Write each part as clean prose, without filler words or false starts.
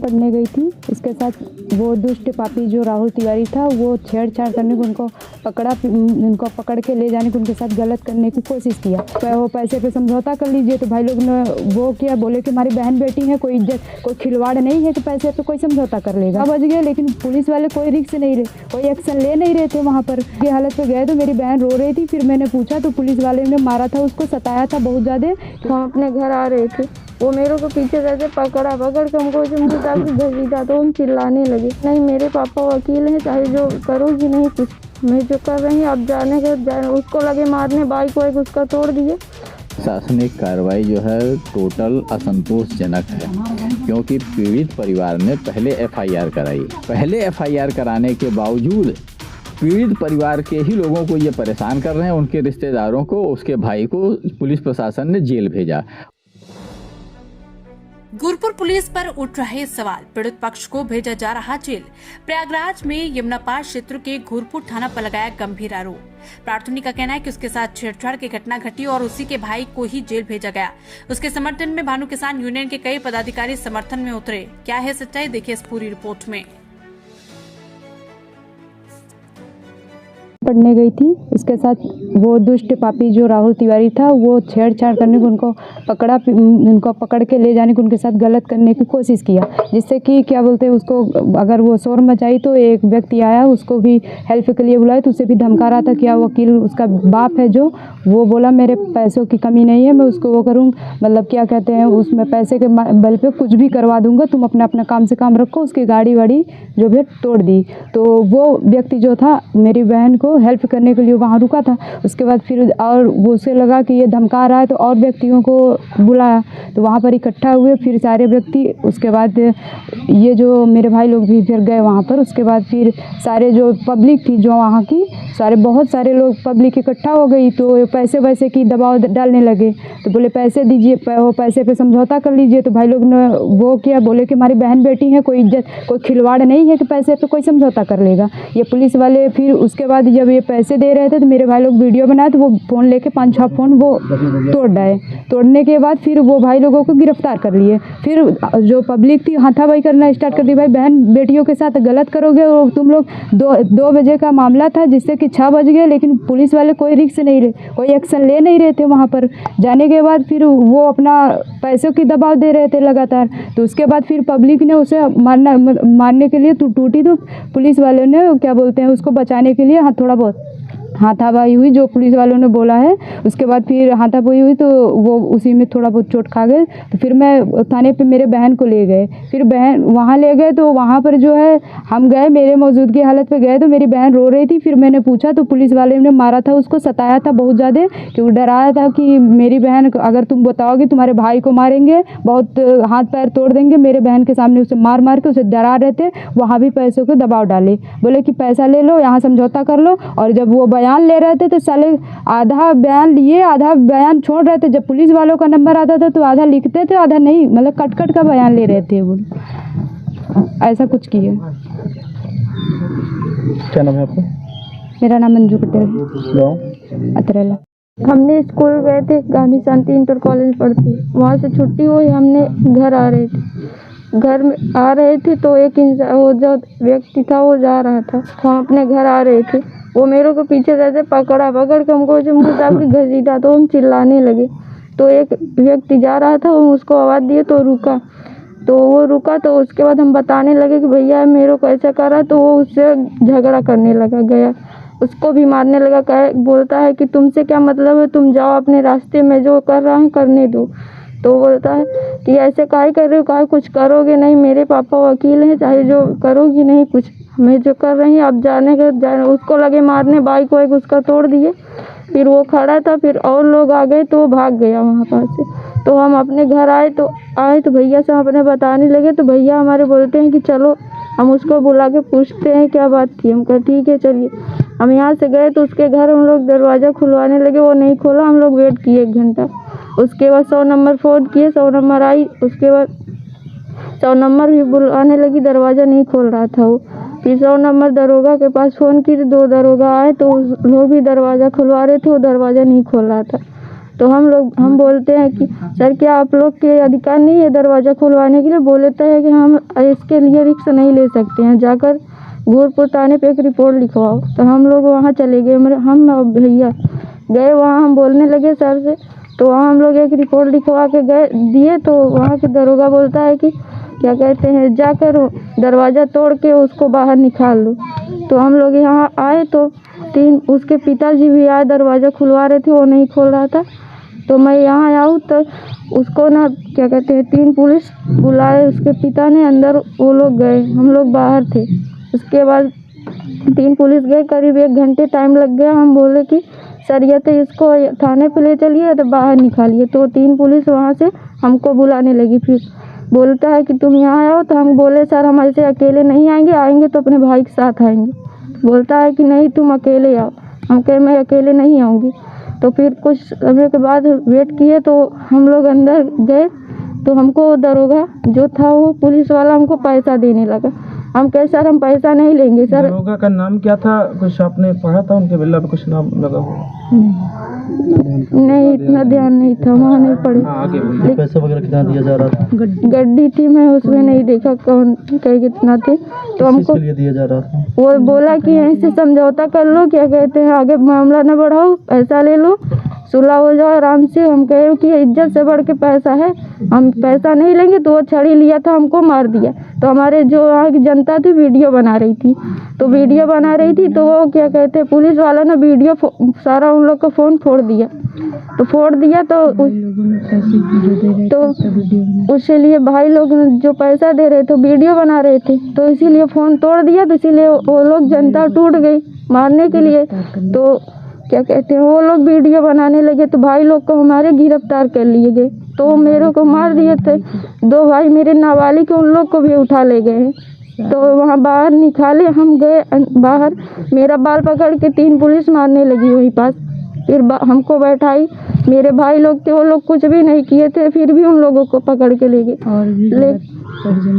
पढ़ने गई थी। इसके साथ वो दुष्ट पापी जो राहुल तिवारी था वो छेड़छाड़ करने को उनको पकड़ के ले जाने को उनके साथ गलत करने की कोशिश किया। वो पैसे पे समझौता कर लीजिए तो भाई लोग ने वो किया, बोले कि हमारी बहन बेटी है, कोई इज्जत कोई खिलवाड़ नहीं है कि पैसे पे कोई समझौता कर लेगा। बच गए, लेकिन पुलिस वाले कोई रिस्क नहीं रहे, कोई एक्शन ले नहीं रहे थे। वहाँ पर ये हालत पे गए तो मेरी बहन रो रही थी। फिर मैंने पूछा तो पुलिस वाले ने मारा था, उसको सताया था बहुत ज़्यादा। हम अपने घर आ रहे थे, वो मेरे को पीछे से पकड़ के हमको जो मुझे ताकि घसीटा तो हम चिल्लाने लगे, नहीं मेरे पापा वकील हैं, चाहे जो करोगी नहीं कुछ, मैं जो कर रही हूँ अब जाने उसको लगे मारने, बाइक वाइक उसका तोड़ दिए। प्रशासनिक कार्रवाई जो है टोटल असंतोषजनक है, क्योंकि पीड़ित परिवार ने पहले एफआईआर कराई। पहले एफआईआर कराने के बावजूद पीड़ित परिवार के ही लोगों को ये परेशान कर रहे हैं, उनके रिश्तेदारों को, उसके भाई को पुलिस प्रशासन ने जेल भेजा। गुरपुर पुलिस पर उठ रहे सवाल, पीड़ित पक्ष को भेजा जा रहा जेल। प्रयागराज में यमुना पार क्षेत्र के गुरपुर थाना पर लगाया गंभीर आरोप। प्रार्थनी का कहना है कि उसके साथ छेड़छाड़ की घटना घटी और उसी के भाई को ही जेल भेजा गया। उसके समर्थन में भानु किसान यूनियन के कई पदाधिकारी समर्थन में उतरे। क्या है सच्चाई, देखिए इस पूरी रिपोर्ट में। पढ़ने गई थी। इसके साथ वो दुष्ट पापी जो राहुल तिवारी था वो छेड़छाड़ करने को उनको पकड़ के ले जाने को उनके साथ गलत करने की कोशिश किया, जिससे कि क्या बोलते हैं उसको, अगर वो शोर मचाई तो एक व्यक्ति आया, उसको भी हेल्प के लिए बुलाया तो उसे भी धमका रहा था। क्या वकील उसका बाप है जो, वो बोला मेरे पैसों की कमी नहीं है, मैं उसको वो करूँ, मतलब क्या कहते हैं उसमें पैसे के बल पे कुछ भी करवा दूंगा, तुम अपना काम से काम रखो। उसकी गाड़ी वाड़ी जो भी तोड़ दी। तो वो व्यक्ति जो था मेरी बहन को हेल्प करने के लिए वहाँ रुका था। उसके बाद फिर और वो उसे लगा कि ये धमका रहा है तो और व्यक्तियों को बुलाया, तो वहाँ पर इकट्ठा हुए फिर सारे व्यक्ति। उसके बाद ये जो मेरे भाई लोग भी फिर गए वहाँ पर। उसके बाद फिर सारे जो पब्लिक थी जो वहाँ की, बहुत सारे लोग पब्लिक इकट्ठा हो गई, तो पैसे वैसे की दबाव डालने लगे। तो बोले पैसे दीजिए, वो पैसे पे समझौता कर लीजिए। तो भाई लोग ने वो किया, बोले कि हमारी बहन बेटी है, कोई इज्जत कोई खिलवाड़ नहीं है कि पैसे पे कोई समझौता कर लेगा। ये पुलिस वाले फिर उसके बाद जब ये पैसे दे रहे थे तो मेरे भाई लोग वीडियो बनाए, तो वो फ़ोन लेके 5-6 फ़ोन वो तोड़ डाले। तोड़ने के बाद फिर वो भाई लोगों को गिरफ्तार कर लिए। फिर जो पब्लिक थी हाथापाई करना स्टार्ट कर दी, भाई बहन बेटियों के साथ गलत करोगे और तुम लोग 2 बजे का मामला था, जिससे कि 6 बज गए, लेकिन पुलिस वाले कोई रिस्क नहीं रहे, कोई एक्शन ले नहीं रहे थे। वहाँ पर जाने के बाद फिर वो अपना पैसों की दबाव दे रहे थे लगातार। तो उसके बाद फिर पब्लिक ने उसे मारने के लिए टूटी, तो पुलिस वालों ने क्या बोलते हैं उसको बचाने के लिए थोड़ा बहुत हाथापाई हुई, जो पुलिस वालों ने बोला है। उसके बाद फिर हाथापाई हुई तो वो उसी में थोड़ा बहुत चोट खा गए। तो फिर मैं थाने पे मेरे बहन को ले गए, फिर बहन वहाँ ले गए, तो वहाँ पर जो है हम गए, मेरे मौजूदगी हालत पे गए, तो मेरी बहन रो रही थी। फिर मैंने पूछा तो पुलिस वाले ने मारा था, उसको सताया था बहुत ज़्यादा, कि वो डराया था कि मेरी बहन अगर तुम बताओगी तुम्हारे भाई को मारेंगे, बहुत हाथ पैर तोड़ देंगे। मेरे बहन के सामने उसे मार के उसे डरा रहे थे। वहाँ भी पैसों को दबाव डाले, बोले कि पैसा ले लो, यहाँ समझौता कर लो। और जब वो बयान ले रहे थे तो साले आधा बयान लिए, आधा बयान छोड़ रहे थे। जब पुलिस वालों का नंबर आता था तो आधा लिखते थे, आधा नहीं, मतलब कट का बयान ले रहे थे वो। ऐसा कुछ किए। क्या नाम है आपका? मेरा नाम मंजू पटेल, अतरेला। हमने स्कूल गए थे, गांधी शांति इंटर कॉलेज पढ़ते, वहाँ से छुट्टी हुई, हमने घर आ रहे थे। घर में आ रहे थे तो एक इंसान, वो जो व्यक्ति था वो जा रहा था, हम अपने घर आ रहे थे, वो मेरे को पीछे से पकड़ के हमको जो मुँह ताकि घसीटा तो हम चिल्लाने लगे। तो एक व्यक्ति जा रहा था, वो उसको आवाज़ दिए तो रुका, तो वो रुका। तो उसके बाद हम बताने लगे कि भैया मेरे को ऐसा करा, तो वो उससे झगड़ा करने लगा, गया उसको भी मारने लगा। बोलता है कि तुमसे क्या मतलब है, तुम जाओ अपने रास्ते में, जो कर रहा है करने दो। तो बोलता है कि ऐसे काहे कर रहे हो, काहे कुछ करोगे नहीं, मेरे पापा वकील हैं, चाहे जो करोगी नहीं कुछ, मैं जो कर रही हूँ अब जाने उसको लगे मारने, बाइक वाइक उसका तोड़ दिए। फिर वो खड़ा था, फिर और लोग आ गए तो वो भाग गया वहाँ पास से। तो हम अपने घर आए तो भैया से हम अपने बताने लगे, तो भैया हमारे बोलते हैं कि चलो हम उसको बुला के पूछते हैं क्या बात थी। हम कहा ठीक है चलिए। हम यहाँ से गए तो उसके घर हम लोग दरवाज़ा खुलवाने लगे, वो नहीं खोला। हम लोग वेट किए 1 घंटा। उसके बाद 100 नंबर फ़ोन किए, 100 नंबर आई। उसके बाद 100 नंबर भी बुलाने लगी, दरवाज़ा नहीं खोल रहा था वो। फिर 100 नंबर दरोगा के पास फ़ोन की, तो 2 दरोगा आए, तो वो भी दरवाज़ा खुलवा रहे थे, वो दरवाज़ा नहीं खोल रहा था। तो हम बोलते हैं कि सर क्या आप लोग के अधिकार नहीं है दरवाज़ा खुलवाने के लिए? बोले तो है कि हम इसके लिए रिस्क नहीं ले सकते हैं, जाकर गोरखपुर थाने पे एक रिपोर्ट लिखवाओ। तो हम लोग वहाँ चले गए, हम भैया गए वहाँ, हम बोलने लगे सर से, तो वहाँ हम लोग एक रिपोर्ट लिखवा के दिए। तो वहाँ के दरोगा बोलता है कि क्या कहते हैं, जाकर दरवाज़ा तोड़ के उसको बाहर निकाल दो। तो हम लोग यहाँ आए तो उसके पिताजी भी आए, दरवाज़ा खुलवा रहे थे, वो नहीं खोल रहा था। तो मैं यहाँ आऊँ तो उसको ना क्या कहते हैं 3 पुलिस बुलाए, उसके पिता ने अंदर, वो लोग गए, हम लोग बाहर थे। उसके बाद 3 पुलिस गए, करीब 1 घंटे टाइम लग गया। हम बोले कि सर ये तो इसको थाने पे ले चलिए तो बाहर निकालिए। तो 3 पुलिस वहाँ से हमको बुलाने लगी। फिर बोलता है कि तुम यहाँ आओ। तो हम बोले सर हम ऐसे अकेले नहीं आएंगे, आएंगे तो अपने भाई के साथ आएंगे। बोलता है कि नहीं तुम अकेले आओ। हम कहे मैं अकेले नहीं आऊँगी। तो फिर कुछ समय के बाद वेट किए तो हम लोग अंदर गए तो हमको दरोगा जो था वो पुलिस वाला हमको पैसा देने लगा। हम कहे सर हम पैसा नहीं लेंगे सर। दरोगा का नाम क्या था? कुछ आपने पढ़ा था उनके बिल्ला पे कुछ नाम लगा हुआ? नहीं इतना ध्यान नहीं था, वहाँ नहीं पढ़े। आगे बोलिए। पैसा वगैरह कितना दिया जा रहा था? गड्डी थी, मैं उसमें नहीं देखा कौन कहीं कितना थे। तो हमको लिए दिया जा रहा था? वो बोला कि यहीं से समझौता कर लो, क्या कहते हैं आगे मामला न बढ़ाओ, पैसा ले लो, सुलह हो जाओ आराम से। हम कहे कि इज्जत से बढ़ के पैसा है, हम पैसा नहीं लेंगे। तो वो छड़ी लिया था, हमको मार दिया। तो हमारे जो वहाँ की जनता थी वीडियो बना रही थी, तो वीडियो बना रही थी तो वो क्या कहते हैं पुलिस वाला ने वीडियो सारा उन लोग का फ़ोन फोड़ दिया। तो फोड़ दिया तो उसके लिए भाई लोग जो पैसा दे रहे थे वीडियो बना रहे थे, तो इसीलिए फ़ोन तोड़ दिया। तो इसीलिए वो लोग जनता टूट गई मारने के लिए। तो क्या कहते हैं वो लोग वीडियो बनाने लगे तो भाई लोग को हमारे गिरफ्तार कर लिए गए। तो वो मेरे को मार दिए थे। 2 भाई मेरे नाबालिग के, उन लोग को भी उठा ले गए हैं। तो वहाँ बाहर निकाले, हम गए बाहर, मेरा बाल पकड़ के 3 पुलिस मारने लगी वहीं पास। फिर हमको बैठाई, मेरे भाई लोग थे वो लोग कुछ भी नहीं किए थे, फिर भी उन लोगों को पकड़ के ले गए।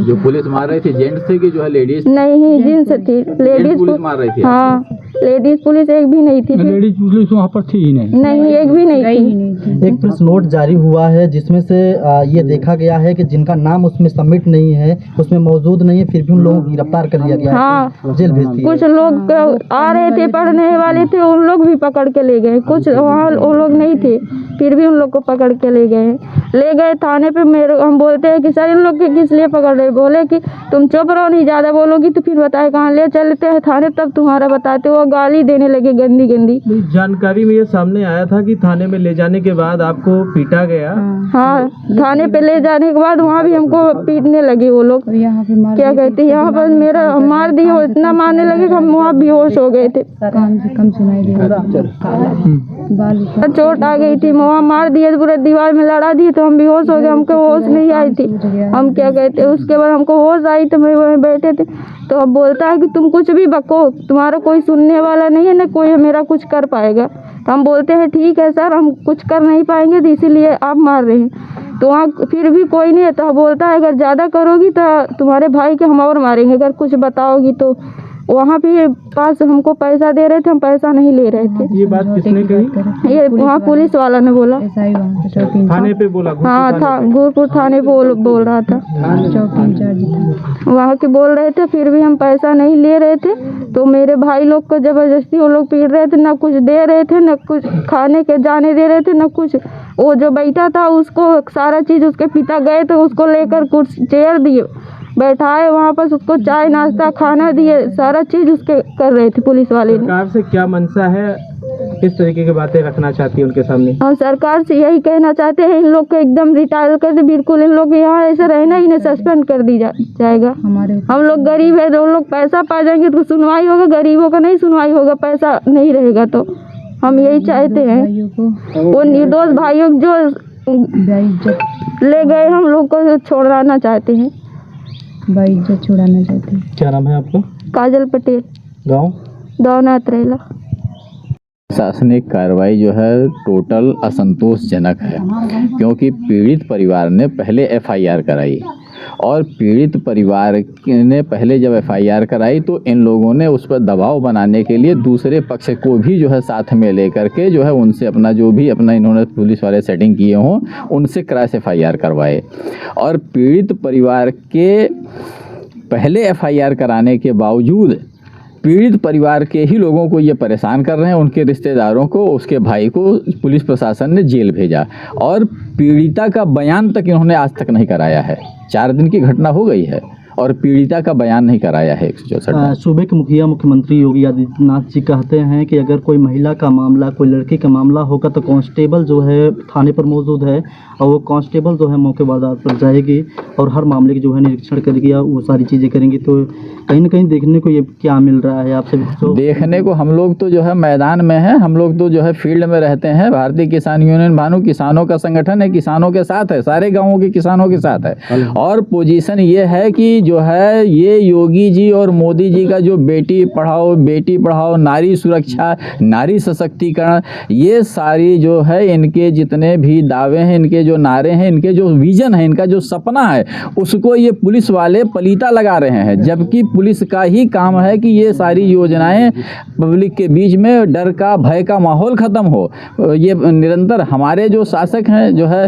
जो पुलिस मार रहे थे जेंट्स थे कि जो है लेडीज? नहीं जेंट्स थी, लेडीज पुलिस मार रही थी। हाँ लेडीज पुलिस एक भी नहीं थी। लेडीज पुलिस वहाँ पर थी ही नहीं एक भी नहीं थी। एक प्रेस नोट जारी हुआ है जिसमें से ये देखा गया है कि जिनका नाम उसमें सबमिट नहीं है, उसमें मौजूद नहीं है, फिर भी उन लोगों को गिरफ्तार कर लिया गया है, जेल भेज दिया। कुछ लोग आ रहे थे, पढ़ने वाले थे, उन लोग भी पकड़ के ले गए। कुछ वहाँ वो लोग नहीं थे, फिर भी उन लोग को पकड़ के ले गए थाने पे। हम बोलते हैं कि सर इन लोग के किस लिए पकड़ रहे? बोले कि तुम चुप रहो, नहीं ज़्यादा बोलोगी तो फिर बताए कहाँ ले चलते हैं थाने, तब तुम्हारा बताते। वो गाली देने लगे गंदी गंदी। जानकारी में ये सामने आया था कि थाने में ले जाने के बाद आपको पीटा गया। हाँ थाने पे ले जाने के बाद वहाँ भी हमको पीटने लगे वो लोग। क्या कहते हैं यहाँ पर मेरा मार दिए, इतना मारने लगे कि हम वहाँ बेहोश हो गए थे। चोट आ गई थी, वहाँ मार दिए, पूरे दीवार में लड़ा दिए तो हम बेहोश हो गए, हमको होश नहीं आई थी। हम क्या कहते हैं उसके बाद हमको होश आई तो मैं वहीं बैठे थे। तो अब बोलता है कि तुम कुछ भी बको, तुम्हारा कोई सुनने वाला नहीं है, ना कोई मेरा कुछ कर पाएगा। तो हम बोलते हैं ठीक है सर हम कुछ कर नहीं पाएंगे तो इसीलिए आप मार रहे हैं। तो वहाँ फिर भी कोई नहीं है। तो बोलता है अगर ज़्यादा करोगी तो तुम्हारे भाई के हम और मारेंगे, अगर कुछ बताओगी तो। वहाँ भी पास हमको पैसा दे रहे थे, हम पैसा नहीं ले रहे थे। ये बात किसने कही? ये वहाँ पुलिस वाला ने बोला, थाने पे बोला? हाँ था गोरखपुर थाने पे बोल रहा था, वहाँ के बोल रहे थे। फिर भी हम पैसा नहीं ले रहे थे। तो मेरे भाई लोग को ज़बरदस्ती वो लोग पीट रहे थे, ना कुछ दे रहे थे, ना कुछ खाने के जाने दे रहे थे, ना कुछ। वो जो बैठा था उसको सारा चीज़, उसके पिता गए तो उसको लेकर कुछ चेयर दिए, बैठाए वहाँ पर, उसको चाय नाश्ता खाना दिए, सारा चीज़ उसके कर रहे थे पुलिस वाले ने। सरकार से क्या मंशा है, किस तरीके की बातें रखना चाहती है उनके सामने? हम सरकार से यही कहना चाहते हैं इन लोग को एकदम रिटायर कर दे, बिल्कुल इन लोग यहाँ ऐसे रहना ही नहीं, सस्पेंड कर दी जाएगा। हम लोग गरीब है, जो लोग पैसा पा जाएंगे तो सुनवाई होगा, गरीबों का नहीं सुनवाई होगा, पैसा नहीं रहेगा। तो हम यही चाहते हैं वो निर्दोष भाइयों जो ले गए हम लोग को छोड़ना चाहते हैं, इज्जत छुड़ाना चाहते हैं। क्या नाम है आपका? काजल पटेल, गाँव दौनाथ रेला। प्रशासनिक कार्रवाई जो है टोटल असंतोषजनक है, क्योंकि पीड़ित परिवार ने पहले एफआईआर कराई और पीड़ित परिवार ने पहले जब एफआईआर कराई तो इन लोगों ने उस पर दबाव बनाने के लिए दूसरे पक्ष को भी जो है साथ में लेकर के जो है उनसे अपना जो भी अपना इन्होंने पुलिस वाले सेटिंग किए हों उनसे क्रॉस एफआईआर करवाए। और पीड़ित परिवार के पहले एफआईआर कराने के बावजूद पीड़ित परिवार के ही लोगों को ये परेशान कर रहे हैं, उनके रिश्तेदारों को, उसके भाई को पुलिस प्रशासन ने जेल भेजा और पीड़िता का बयान तक इन्होंने आज तक नहीं कराया है। 4 दिन की घटना हो गई है और पीड़िता का बयान नहीं कराया है 164। सूबे के मुखिया मुख्यमंत्री योगी आदित्यनाथ जी कहते हैं कि अगर कोई महिला का मामला, कोई लड़की का मामला होगा तो कांस्टेबल जो है थाने पर मौजूद है और वो कांस्टेबल जो है मौके वारदात पर जाएगी और हर मामले की जो है निरीक्षण करेगी, वो सारी चीज़ें करेंगी। तो कहीं ना कहीं देखने को ये क्या मिल रहा है आपसे? तो देखने को हम लोग तो जो है मैदान में हैं, हम लोग तो जो है फील्ड में रहते हैं। भारतीय किसान यूनियन भानु किसानों का संगठन है, किसानों के साथ है, सारे गाँवों के किसानों के साथ है। और पोजीशन ये है कि जो है ये योगी जी और मोदी जी का जो बेटी पढ़ाओ, नारी सुरक्षा, नारी सशक्तिकरण, ये सारी जो है इनके जितने भी दावे हैं, इनके जो नारे हैं, इनके जो विजन है, इनका जो सपना है, उसको ये पुलिस वाले पलीता लगा रहे हैं। जबकि पुलिस का ही काम है कि ये सारी योजनाएं पब्लिक के बीच में डर का, भय का माहौल ख़त्म हो। ये निरंतर हमारे जो शासक हैं जो है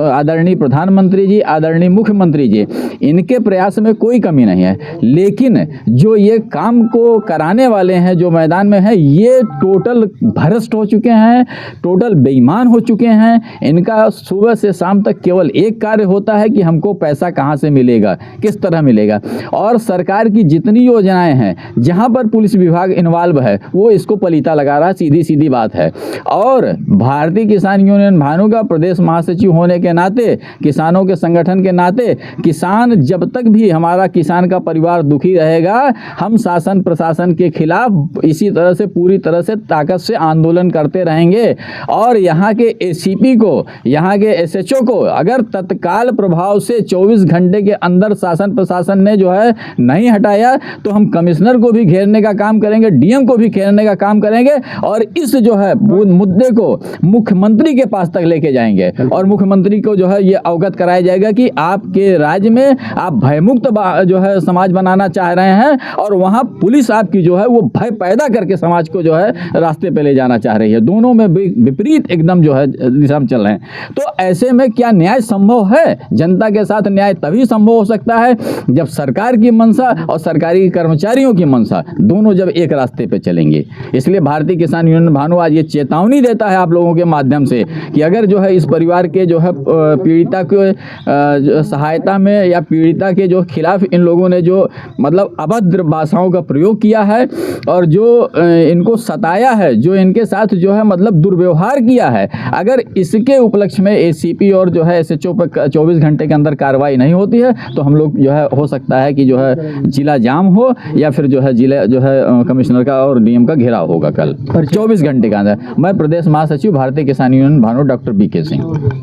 आदरणीय प्रधानमंत्री जी, आदरणीय मुख्यमंत्री जी, इनके प्रयास में कोई कमी नहीं है। लेकिन जो ये काम को कराने वाले हैं, जो मैदान में है, ये टोटल भ्रष्ट हो चुके हैं, टोटल बेईमान हो चुके हैं। इनका सुबह से शाम तक केवल एक कार्य होता है कि हमको पैसा कहाँ से मिलेगा, किस तरह मिलेगा। और सरकार की जितनी योजनाएं हैं जहाँ पर पुलिस विभाग इन्वॉल्व है वो इसको पलीता लगा रहा है, सीधी सीधी बात है। और भारतीय किसान यूनियन भानु का प्रदेश महासचिव होने के नाते, किसानों के संगठन के नाते, किसान जब तक भी हमारा किसान का परिवार दुखी रहेगा, हम शासन प्रशासन के खिलाफ इसी तरह से पूरी तरह से ताकत से आंदोलन करते रहेंगे। और यहाँ के एसीपी को, यहाँ के एसएचओ को अगर तत्काल प्रभाव से 24 घंटे के अंदर शासन प्रशासन ने जो है नहीं हटाया तो हम कमिश्नर को भी घेरने का काम करेंगे, डीएम को भी घेरने का काम करेंगे और इस जो है मुद्दे को मुख्यमंत्री के पास तक लेके जाएंगे। और मुख्यमंत्री को जो है ये अवगत कराया जाएगा कि आपके राज्य में आप भयमुक्त जो है समाज बनाना चाह रहे हैं और वहाँ पुलिस आपकी जो है वो भय पैदा करके समाज को जो है रास्ते पे ले जाना चाह रही है। दोनों में विपरीत एकदम जो है दिशा में चल रहे हैं। तो ऐसे में क्या न्याय संभव है? जनता के साथ न्याय तभी संभव हो सकता है जब सरकार की मंशा और सरकारी कर्मचारियों की मंशा दोनों जब एक रास्ते पे चलेंगे। इसलिए भारतीय किसान यूनियन भानु आज ये चेतावनी देता है आप लोगों के माध्यम से कि अगर जो है इस परिवार के जो है पीड़िता के सहायता में या पीड़िता के जो खिलाफ इन लोगों ने जो मतलब अभद्र भाषाओं का प्रयोग किया है और जो इनको सताया है, जो इनके साथ जो है मतलब दुर्व्यवहार किया है, अगर इसके उपलक्ष्य में एसीपी और जो है एसएचओ पर 24 घंटे के अंदर कार्रवाई नहीं होती है तो हम लोग जो है हो सकता है कि जो है जिला जाम हो या फिर जो है जिला जो है कमिश्नर का और डीएम का घेराव होगा कल 24 घंटे के अंदर। मैं प्रदेश महासचिव Bharatiya Kisan union Bhanu doctor BK Singh.